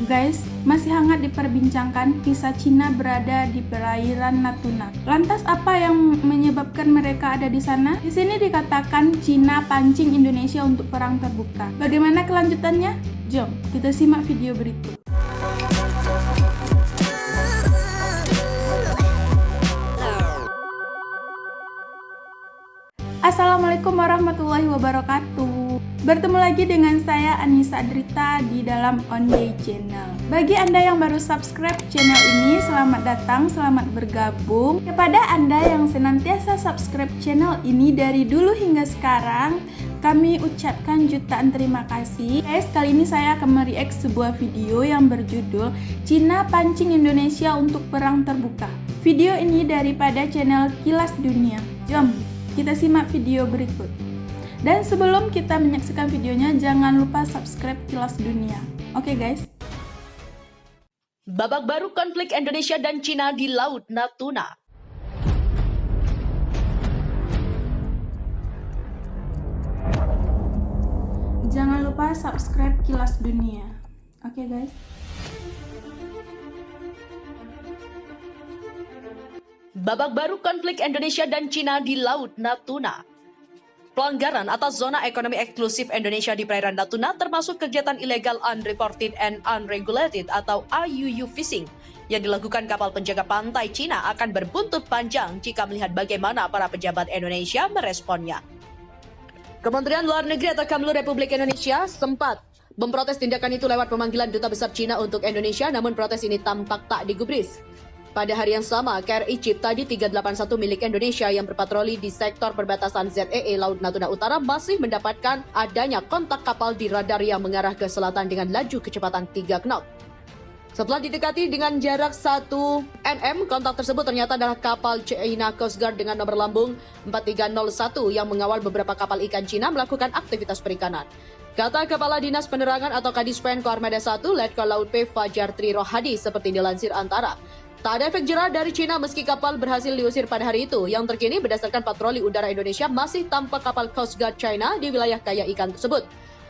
Guys, masih hangat diperbincangkan kisah Cina berada di perairan Natuna. Lantas apa yang menyebabkan mereka ada di sana? Di sini dikatakan Cina pancing Indonesia untuk perang terbuka. Bagaimana kelanjutannya? Jom kita simak video berikut. Assalamualaikum warahmatullahi wabarakatuh. Bertemu lagi dengan saya Anissa Adrita di dalam On Day Channel. Bagi Anda yang baru subscribe channel ini, selamat datang, selamat bergabung. Kepada Anda yang senantiasa subscribe channel ini dari dulu hingga sekarang, kami ucapkan jutaan terima kasih. Guys, kali ini saya akan mereact sebuah video yang berjudul Cina pancing Indonesia untuk perang terbuka. Video ini daripada channel Kilas Dunia. Jom kita simak video berikut. Dan sebelum kita menyaksikan videonya, jangan lupa subscribe Kilas Dunia. Oke guys. Babak baru konflik Indonesia dan Cina di Laut Natuna. Jangan lupa subscribe Kilas Dunia. Oke guys. Babak baru konflik Indonesia dan Cina di Laut Natuna. Pelanggaran atas zona ekonomi eksklusif Indonesia di perairan Natuna termasuk kegiatan ilegal unreported and unregulated atau IUU fishing yang dilakukan kapal penjaga pantai Cina akan berbuntut panjang jika melihat bagaimana para pejabat Indonesia meresponnya. Kementerian Luar Negeri atau Kemlu Republik Indonesia sempat memprotes tindakan itu lewat pemanggilan Duta Besar Cina untuk Indonesia, namun protes ini tampak tak digubris. Pada hari yang sama, KRI Cipta di 381 milik Indonesia yang berpatroli di sektor perbatasan ZEE Laut Natuna Utara masih mendapatkan adanya kontak kapal di radar yang mengarah ke selatan dengan laju kecepatan 3 knot. Setelah didekati dengan jarak 1 nm, kontak tersebut ternyata adalah kapal China Coast Guard dengan nomor lambung 4301 yang mengawal beberapa kapal ikan Cina melakukan aktivitas perikanan. Kata Kepala Dinas Penerangan atau Kadispen Koarmada 1, Letkol Laut P. Fajar Tri Rohadi seperti dilansir Antara. Tak ada efek jera dari Cina meski kapal berhasil diusir pada hari itu. Yang terkini berdasarkan patroli udara Indonesia masih tampak kapal Coast Guard China di wilayah kaya ikan tersebut.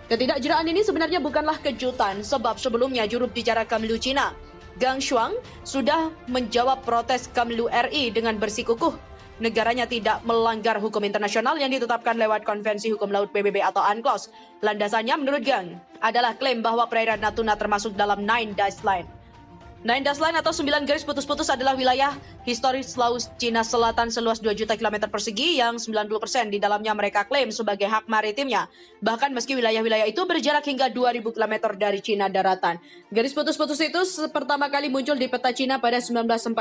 Ketidakjeraan ini sebenarnya bukanlah kejutan sebab sebelumnya juru bicara Kemlu Cina, Gang Shuang, sudah menjawab protes Kemlu RI dengan bersikukuh negaranya tidak melanggar hukum internasional yang ditetapkan lewat Konvensi Hukum Laut PBB atau UNCLOS. Landasannya menurut Gang adalah klaim bahwa perairan Natuna termasuk dalam Nine Dash Line. Nine Dash Line atau 9 garis putus-putus adalah wilayah historis Laut Cina Selatan seluas 2 juta km persegi yang 90% di dalamnya mereka klaim sebagai hak maritimnya. Bahkan meski wilayah-wilayah itu berjarak hingga 2000 km dari Cina daratan. Garis putus-putus itu pertama kali muncul di peta Cina pada 1947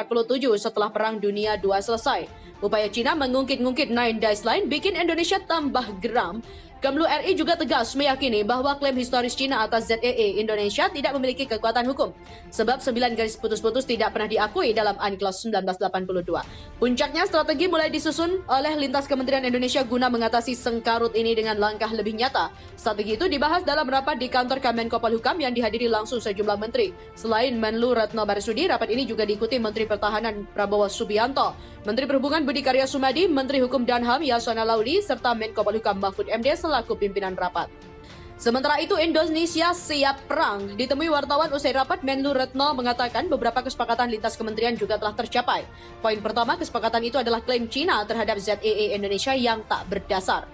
setelah Perang Dunia II selesai. Upaya Cina mengungkit-ungkit Nine Dash Line bikin Indonesia tambah geram. Kemlu RI juga tegas meyakini bahwa klaim historis Cina atas ZEE Indonesia tidak memiliki kekuatan hukum sebab 9 garis putus-putus tidak pernah diakui dalam UNCLOS 1982. Puncaknya strategi mulai disusun oleh lintas Kementerian Indonesia guna mengatasi sengkarut ini dengan langkah lebih nyata. Strategi itu dibahas dalam rapat di kantor Kemenko Polhukam yang dihadiri langsung sejumlah menteri. Selain Menlu Retno Marsudi, rapat ini juga diikuti Menteri Pertahanan Prabowo Subianto, Menteri Perhubungan Budi Karya Sumadi, Menteri Hukum dan HAM Yasona Lauli, serta Menko Polhukam Mahfud MD selaku pimpinan rapat. Sementara itu Indonesia siap perang. Ditemui wartawan usai rapat, Menlu Retno mengatakan beberapa kesepakatan lintas kementerian juga telah tercapai. Poin pertama kesepakatan itu adalah klaim Cina terhadap ZEE Indonesia yang tak berdasar.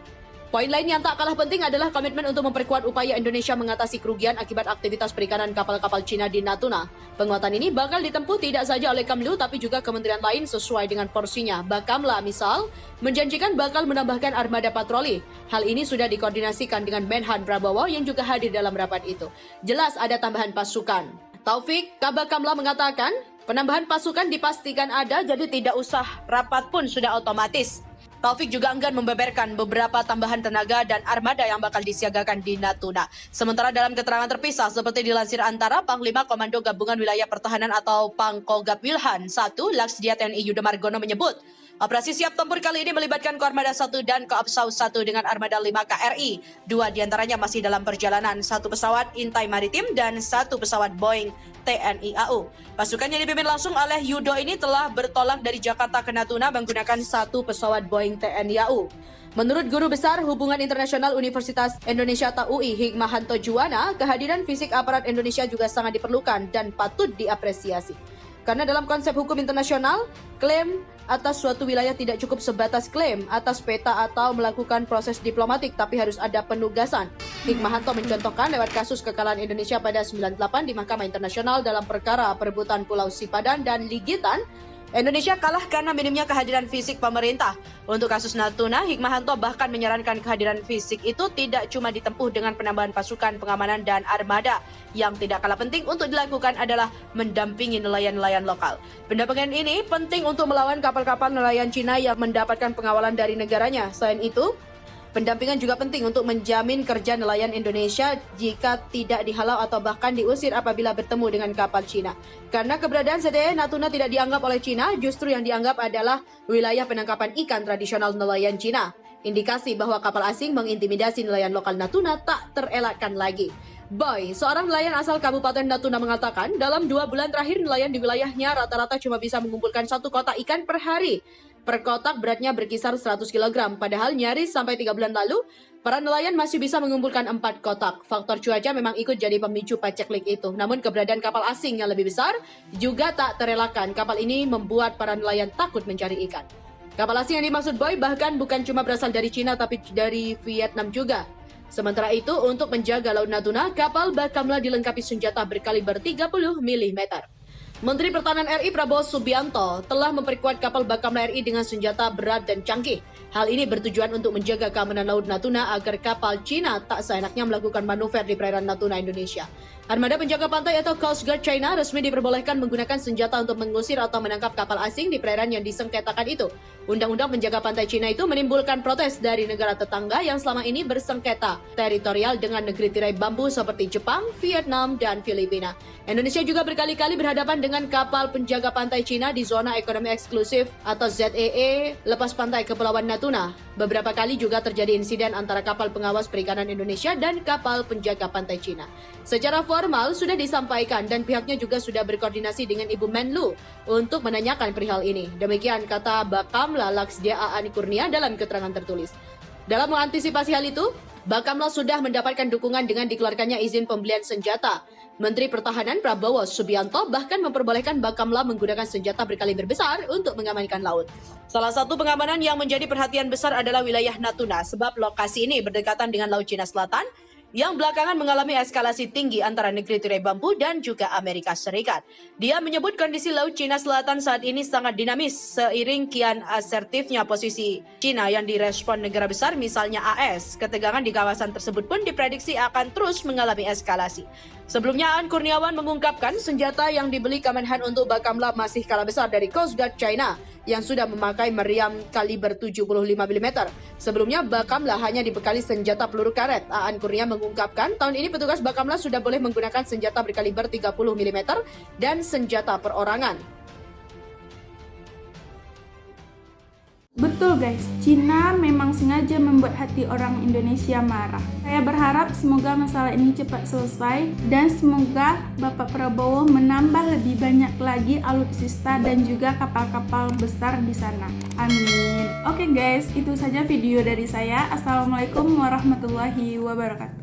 Poin lain yang tak kalah penting adalah komitmen untuk memperkuat upaya Indonesia mengatasi kerugian akibat aktivitas perikanan kapal-kapal Cina di Natuna. Penguatan ini bakal ditempuh tidak saja oleh Kemlu tapi juga kementerian lain sesuai dengan porsinya. Bakamla misal menjanjikan bakal menambahkan armada patroli. Hal ini sudah dikoordinasikan dengan Menhan Prabowo yang juga hadir dalam rapat itu. Jelas ada tambahan pasukan. Taufik Kabakamla mengatakan penambahan pasukan dipastikan ada jadi tidak usah rapat pun sudah otomatis. Taufik juga enggan membeberkan beberapa tambahan tenaga dan armada yang bakal disiagakan di Natuna. Sementara dalam keterangan terpisah seperti dilansir Antara, Panglima Komando Gabungan Wilayah Pertahanan atau Pangkogap Wilhan 1, Laksdia TNI Yuda Margono menyebut, Operasi siap tempur kali ini melibatkan Koarmada 1 dan Koopsau 1 dengan armada 5 KRI. 2 diantaranya masih dalam perjalanan, 1 pesawat intai maritim dan 1 pesawat Boeing TNI AU. Pasukan yang dipimpin langsung oleh Yudo ini telah bertolak dari Jakarta ke Natuna menggunakan 1 pesawat Boeing TNI AU. Menurut Guru Besar Hubungan Internasional Universitas Indonesia atau UI Hikmahanto Juwana, kehadiran fisik aparat Indonesia juga sangat diperlukan dan patut diapresiasi. Karena dalam konsep hukum internasional, klaim atas suatu wilayah tidak cukup sebatas klaim atas peta atau melakukan proses diplomatik, tapi harus ada penugasan. Hikmahanto mencontohkan lewat kasus kekalahan Indonesia pada 98 di Mahkamah Internasional dalam perkara perebutan Pulau Sipadan dan Ligitan. Indonesia kalah karena minimnya kehadiran fisik pemerintah. Untuk kasus Natuna, Hikmahanto bahkan menyarankan kehadiran fisik itu tidak cuma ditempuh dengan penambahan pasukan pengamanan dan armada. Yang tidak kalah penting untuk dilakukan adalah mendampingi nelayan-nelayan lokal. Pendampingan ini penting untuk melawan kapal-kapal nelayan Cina yang mendapatkan pengawalan dari negaranya. Selain itu, pendampingan juga penting untuk menjamin kerja nelayan Indonesia jika tidak dihalau atau bahkan diusir apabila bertemu dengan kapal Cina. Karena keberadaan ZEE Natuna tidak dianggap oleh Cina, justru yang dianggap adalah wilayah penangkapan ikan tradisional nelayan Cina. Indikasi bahwa kapal asing mengintimidasi nelayan lokal Natuna tak terelakkan lagi. Boy, seorang nelayan asal Kabupaten Natuna mengatakan, dalam 2 bulan terakhir nelayan di wilayahnya rata-rata cuma bisa mengumpulkan 1 kotak ikan per hari. Per kotak beratnya berkisar 100 kg, padahal nyaris sampai 3 bulan lalu, para nelayan masih bisa mengumpulkan 4 kotak. Faktor cuaca memang ikut jadi pemicu paceklik itu. Namun keberadaan kapal asing yang lebih besar juga tak terelakkan. Kapal ini membuat para nelayan takut mencari ikan. Kapal asing yang dimaksud Boy bahkan bukan cuma berasal dari Cina tapi dari Vietnam juga. Sementara itu, untuk menjaga Laut Natuna, kapal Bakamla dilengkapi senjata berkaliber 30 mm. Menteri Pertahanan RI Prabowo Subianto telah memperkuat kapal Bakamla RI dengan senjata berat dan canggih. Hal ini bertujuan untuk menjaga keamanan Laut Natuna agar kapal Cina tak seenaknya melakukan manuver di perairan Natuna Indonesia. Armada penjaga pantai atau Coast Guard China resmi diperbolehkan menggunakan senjata untuk mengusir atau menangkap kapal asing di perairan yang disengketakan itu. Undang-undang penjaga pantai Cina itu menimbulkan protes dari negara tetangga yang selama ini bersengketa teritorial dengan negeri tirai bambu seperti Jepang, Vietnam, dan Filipina. Indonesia juga berkali-kali berhadapan dengan kapal penjaga pantai Cina di zona ekonomi eksklusif atau ZEE lepas pantai Kepulauan Natuna. Beberapa kali juga terjadi insiden antara kapal pengawas perikanan Indonesia dan kapal penjaga pantai Cina. Secara formal sudah disampaikan dan pihaknya juga sudah berkoordinasi dengan Ibu Menlu untuk menanyakan perihal ini. Demikian kata Bakamla Laksdia Aan Kurnia dalam keterangan tertulis. Dalam mengantisipasi hal itu, Bakamla sudah mendapatkan dukungan dengan dikeluarkannya izin pembelian senjata. Menteri Pertahanan Prabowo Subianto bahkan memperbolehkan Bakamla menggunakan senjata berkaliber besar untuk mengamankan laut. Salah satu pengamanan yang menjadi perhatian besar adalah wilayah Natuna, sebab lokasi ini berdekatan dengan Laut Cina Selatan yang belakangan mengalami eskalasi tinggi antara negeri tirai bambu dan juga Amerika Serikat. Dia menyebut kondisi Laut Cina Selatan saat ini sangat dinamis seiring kian asertifnya posisi Cina yang direspon negara besar misalnya AS. Ketegangan di kawasan tersebut pun diprediksi akan terus mengalami eskalasi. Sebelumnya, Aan Kurniawan mengungkapkan senjata yang dibeli Kemenhan untuk Bakamla masih kalah besar dari Coast Guard China yang sudah memakai meriam kaliber 75 mm. Sebelumnya, Bakamla hanya dibekali senjata peluru karet. Aan Kurnia mengungkapkan, tahun ini petugas Bakamla sudah boleh menggunakan senjata berkaliber 30 mm dan senjata perorangan. Betul guys, Cina memang sengaja membuat hati orang Indonesia marah. Saya berharap semoga masalah ini cepat selesai dan semoga Bapak Prabowo menambah lebih banyak lagi alutsista dan juga kapal-kapal besar di sana. Amin. Oke guys, itu saja video dari saya. Assalamualaikum warahmatullahi wabarakatuh.